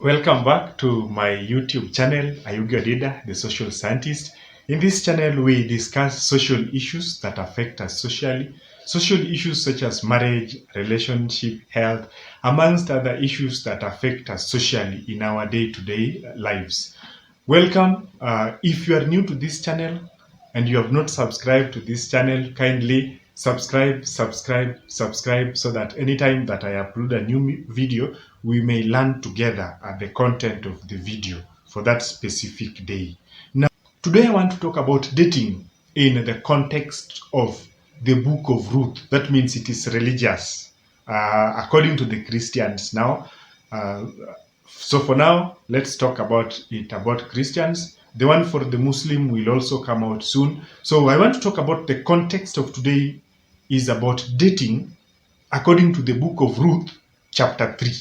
Welcome back to my YouTube channel, Ayugi Odida, the social scientist. In this channel, we discuss social issues that affect us socially, social issues such as marriage, relationship, health, amongst other issues that affect us socially in our day-to-day lives. Welcome. If you are new to this channel and you have not subscribed to this channel, kindly subscribe so that anytime that I upload a new video, we may learn together the content of the video for that specific day. Now, today I want to talk about dating in the context of the book of Ruth. That means it is religious, according to the Christians now. So for now, let's talk about Christians. The one for the Muslim will also come out soon. So I want to talk about the context of today is about dating according to the book of Ruth, chapter 3.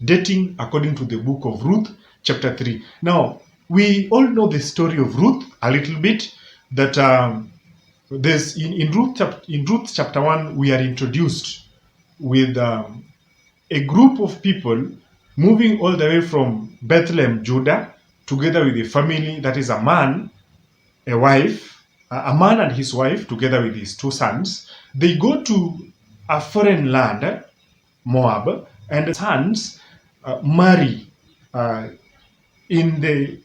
Dating according to the book of Ruth, chapter 3. Now, we all know the story of Ruth a little bit, that there's in Ruth chapter 1, we are introduced with a group of people moving all the way from Bethlehem, Judah, together with a family, that is a man, a wife, a man and his wife, together with his two sons. They go to a foreign land, Moab, and the sons marry in the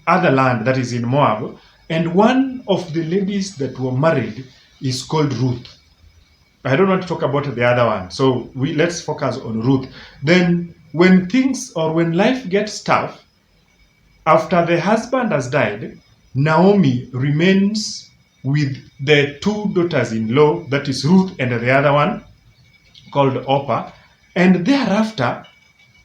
other land, that is in Moab, and one of the ladies that were married is called Ruth. I don't want to talk about the other one, so let's focus on Ruth. Then when life gets tough, after the husband has died, Naomi remains with the two daughters-in-law, that is Ruth and the other one called Orpah, and thereafter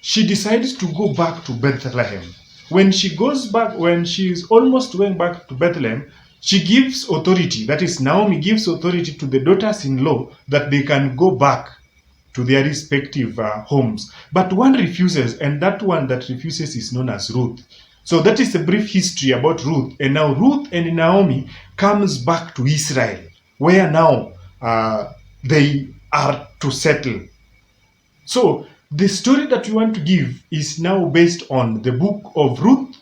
she decides to go back to Bethlehem. When she is almost going back to Bethlehem, she gives authority, that is Naomi gives authority to the daughters-in-law that they can go back to their respective homes. But one refuses, and that one that refuses is known as Ruth. So that is a brief history about Ruth. And now Ruth and Naomi comes back to Israel, where now they are to settle. So the story that we want to give is now based on the book of Ruth,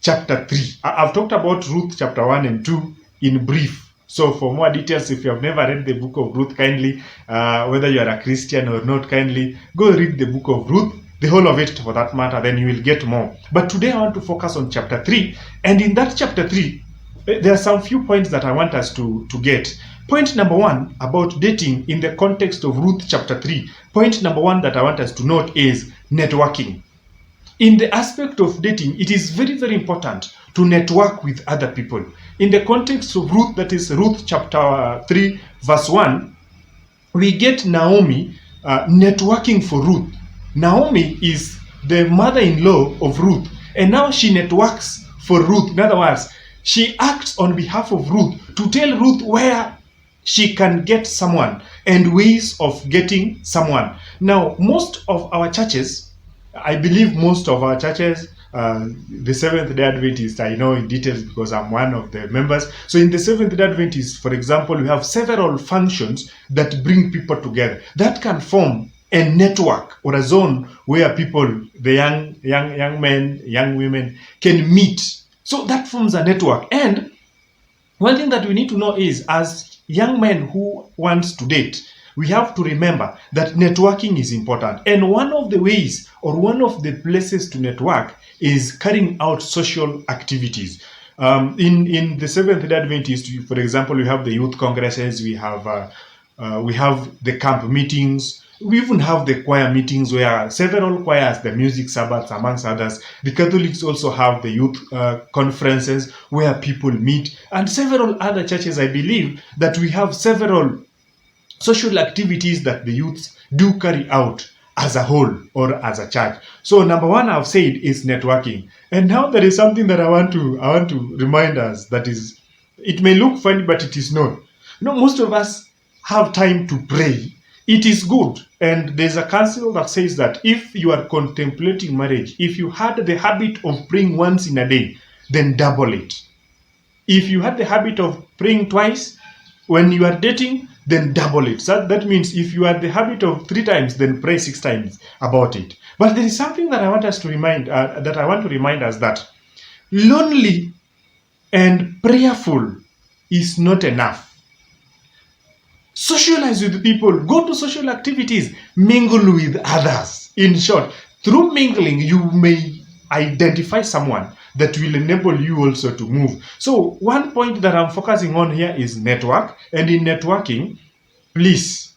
chapter 3. I've talked about Ruth chapter 1 and 2 in brief. So for more details, if you have never read the book of Ruth, kindly, whether you are a Christian or not, kindly go read the book of Ruth, the whole of it for that matter, then you will get more. But today I want to focus on chapter 3. And in that chapter 3, there are some few points that I want us to get. Point number 1 about dating in the context of Ruth chapter 3. Point number 1 that I want us to note is networking. In the aspect of dating, it is very, very important to network with other people. In the context of Ruth, that is Ruth chapter 3, verse 1, we get Naomi networking for Ruth. Naomi is the mother-in-law of Ruth, and now she networks for Ruth. In other words, she acts on behalf of Ruth to tell Ruth where she can get someone and ways of getting someone. Now, most of our churches, I believe most of our churches, the Seventh-day Adventist, I know in details because I'm one of the members. So in the Seventh-day Adventist, for example, we have several functions that bring people together. That can form a network or a zone where people, the young men, young women can meet. So that forms a network. And one thing that we need to know is, as young men who want to date, we have to remember that networking is important. And one of the ways or one of the places to network is carrying out social activities. In the Seventh-day Adventist, for example, we have the youth congresses, we have the camp meetings, we even have the choir meetings where several choirs, the music Sabbaths amongst others. The Catholics also have the youth conferences where people meet, and several other churches, I believe, that we have several social activities that the youths do carry out as a whole or as a church. So number 1 I've said is networking. And now there is something that I want to remind us, that is, it may look funny, but it is not. Most of us have time to pray. It is good. And there's a counsel that says that if you are contemplating marriage, if you had the habit of praying once in a day, then double it. If you had the habit of praying twice when you are dating, then double it. So that means if you are the habit of 3 times, then pray 6 times about it. But there is something that I want us to remind, us that lonely and prayerful is not enough. Socialize with people, go to social activities, mingle with others. In short, through mingling, you may identify someone that will enable you also to move. So one point that I'm focusing on here is network. And in networking, please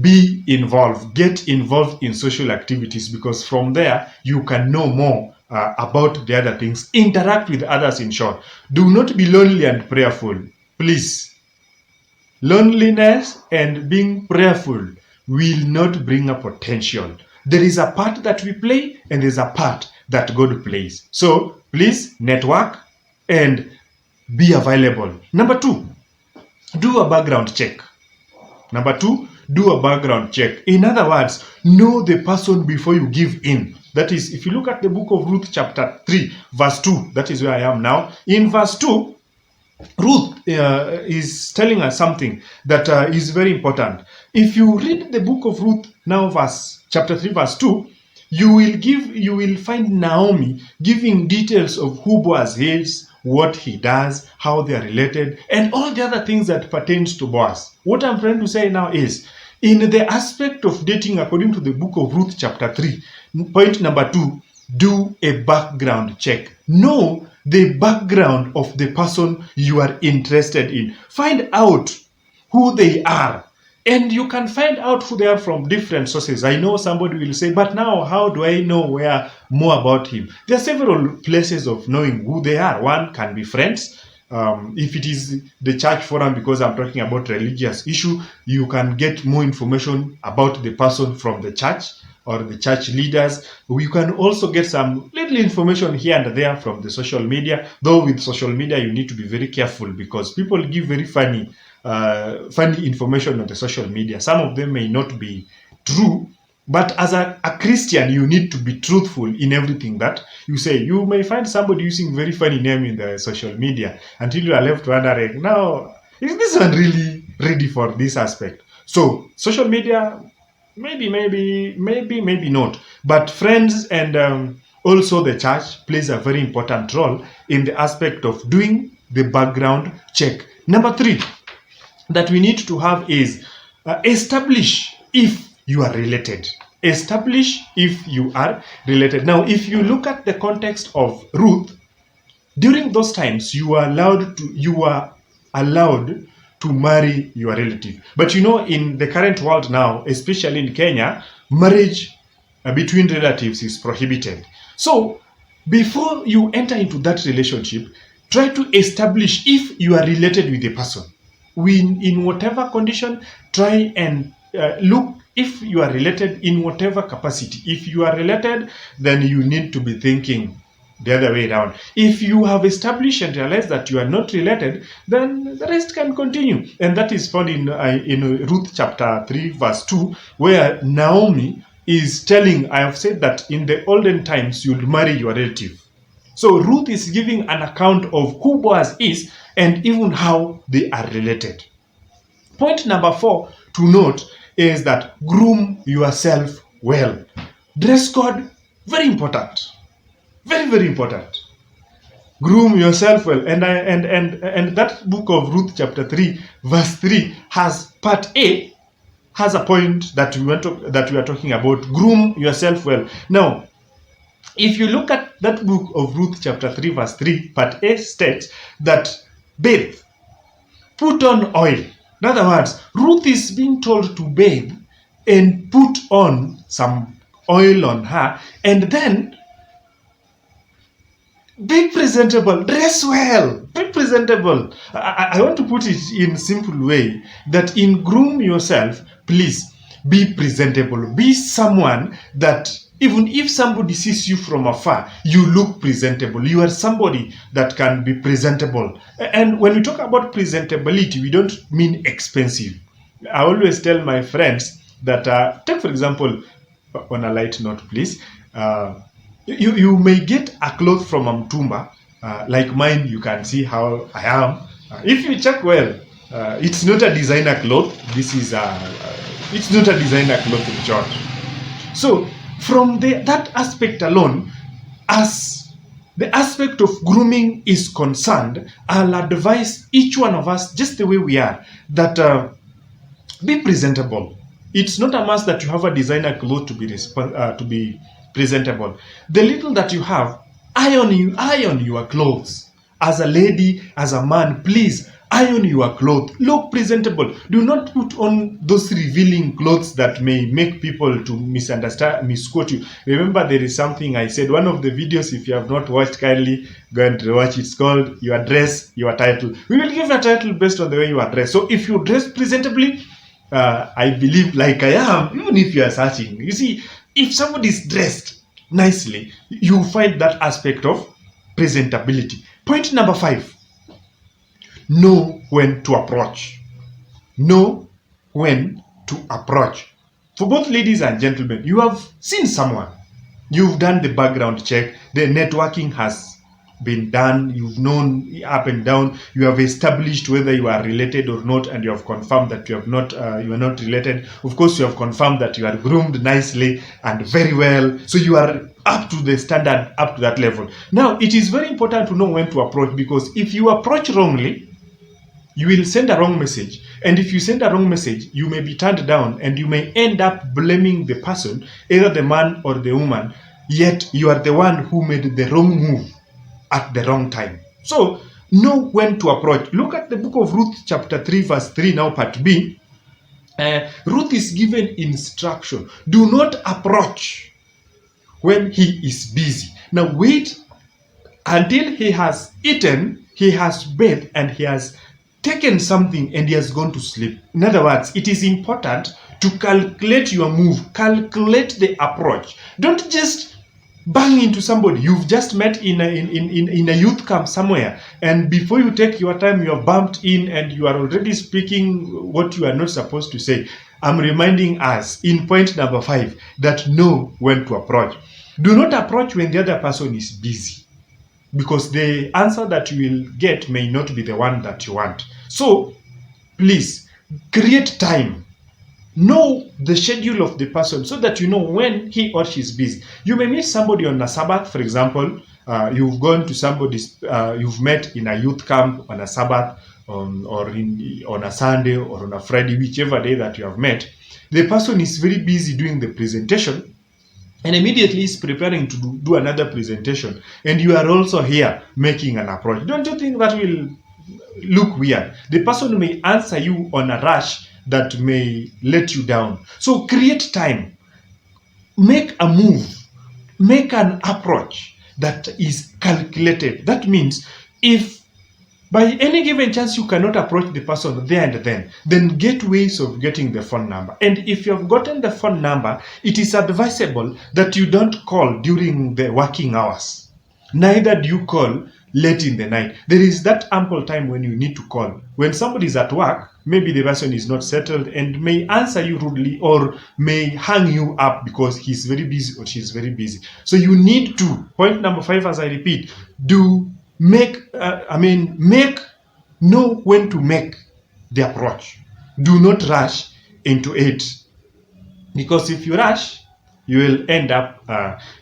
be involved. Get involved in social activities, because from there you can know more about the other things. Interact with others, in short. Do not be lonely and prayerful. Please. Loneliness and being prayerful will not bring a potential. There is a part that we play, and there's a part that God plays. So please network and be available. Number 2, do a background check. Number 2, do a background check. In other words, know the person before you give in. That is, if you look at the book of Ruth chapter 3, verse 2, that is where I am now. In verse 2, Ruth is telling us something that is very important. If you read the book of Ruth now, chapter 3, verse 2, you will find Naomi giving details of who Boaz is, what he does, how they are related, and all the other things that pertains to Boaz. What I'm trying to say now is, in the aspect of dating, according to the book of Ruth chapter 3, point number 2, do a background check. Know the background of the person you are interested in. Find out who they are. And you can find out who they are from different sources. I know somebody will say, but now how do I know more about him? There are several places of knowing who they are. One can be friends. If it is the church forum, because I'm talking about religious issue, you can get more information about the person from the church or the church leaders. We can also get some little information here and there from the social media. Though with social media, you need to be very careful, because people give very funny information on the social media. Some of them may not be true, but as a Christian, you need to be truthful in everything that you say. You may find somebody using very funny name in the social media until you are left wondering, now, is this one really ready for this aspect? So social media, maybe not. But friends and also the church plays a very important role in the aspect of doing the background check. Number 3 that we need to have is establish if you are related. Establish if you are related. Now, if you look at the context of Ruth, during those times, you are allowed to marry your relative. But you know, in the current world now, especially in Kenya, marriage between relatives is prohibited. So, before you enter into that relationship, try to establish if you are related with the person. In whatever condition, try and look if you are related in whatever capacity. If you are related, then you need to be thinking the other way around. If you have established and realized that you are not related, then the rest can continue. And that is found in Ruth chapter 3, verse 2, where Naomi is telling, I have said that in the olden times you'd marry your relative. So Ruth is giving an account of who Boaz is and even how they are related. Point number 4 to note is that groom yourself well. Dress code, very important. Very, very important. Groom yourself well. And that book of Ruth chapter 3, verse 3 has part A, has a point that we are talking about. Groom yourself well. Now, if you look at that book of Ruth chapter 3, verse 3, part A states that bathe, put on oil. In other words, Ruth is being told to bathe and put on some oil on her, and then be presentable, dress well, be presentable. I want to put it in a simple way that in groom yourself, please be presentable. Be someone that even if somebody sees you from afar, you look presentable. You are somebody that can be presentable. And when we talk about presentability, we don't mean expensive. I always tell my friends that, take for example, on a light note, please, you may get a cloth from a mtumba, like mine. You can see how I am. If you check well, It's not a designer cloth. It's not a designer cloth in short. So from that aspect alone, as the aspect of grooming is concerned, I'll advise each one of us, just the way we are, that be presentable. It's not a must that you have a designer clothes to be presentable. The little that you have, iron your clothes. As a lady, as a man, please iron your clothes. Look presentable. Do not put on those revealing clothes that may make people to misunderstand, misquote you. Remember, there is something I said. One of the videos, if you have not watched, kindly go and watch. It's called Your Dress, Your Title. We will give a title based on the way you are dressed. So if you dress presentably, I believe, like I am, even if you are searching, you see, if somebody is dressed nicely, you find that aspect of presentability. Point number 5, know when to approach. Know when to approach. For both ladies and gentlemen, you have seen someone, you've done the background check, the networking has been done, you've known up and down, you have established whether you are related or not, and you have confirmed that you are not related. Of course, you have confirmed that you are groomed nicely and very well, so you are up to the standard, up to that level. Now it is very important to know when to approach, because if you approach wrongly, you will send a wrong message, and if you send a wrong message, you may be turned down and you may end up blaming the person, either the man or the woman, yet you are the one who made the wrong move at the wrong time. So know when to approach. Look at the book of Ruth chapter 3 verse 3 now, part B. Ruth is given instruction. Do not approach when he is busy. Now wait until he has eaten, he has bathed, and he has taken something and he has gone to sleep. In other words, it is important to calculate your move, calculate the approach. Don't just bang into somebody you've just met in a youth camp somewhere, and before you take your time, you are bumped in and you are already speaking what you are not supposed to say. I'm reminding us in point number 5 that know when to approach. Do not approach when the other person is busy, because the answer that you will get may not be the one that you want. So please create time. Know the schedule of the person so that you know when he or she is busy. You may meet somebody on a Sabbath, for example. You've gone to somebody's, you've met in a youth camp on a Sabbath, or on a Sunday or on a Friday, whichever day that you have met. The person is very busy doing the presentation, and immediately is preparing to do another presentation, and you are also here making an approach. Don't you think that will look weird? The person may answer you on a rush that may let you down. So create time, make a move, make an approach that is calculated. That means if by any given chance you cannot approach the person there and then get ways of getting the phone number. And if you have gotten the phone number, it is advisable that you don't call during the working hours. Neither do you call late in the night. There is that ample time when you need to call. When somebody is at work, maybe the person is not settled and may answer you rudely or may hang you up because he's very busy or she's very busy. So you need to, point number 5, as I repeat, know when to make the approach. Do not rush into it, because if you rush, you will end up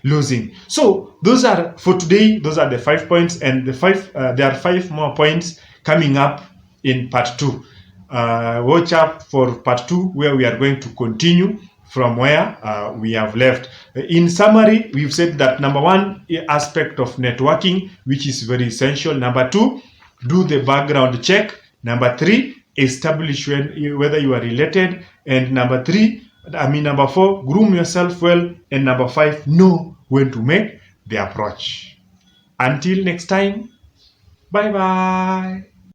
losing. So those are, for today, those are the 5 points, and there are 5 more points coming up in part 2. Watch up for part 2, where we are going to continue from where we have left. In summary, we've said that number 1, aspect of networking, which is very essential. Number 2, do the background check. Number 3, establish whether you are related. And number 4, groom yourself well. And number 5, know when to make the approach. Until next time, bye-bye.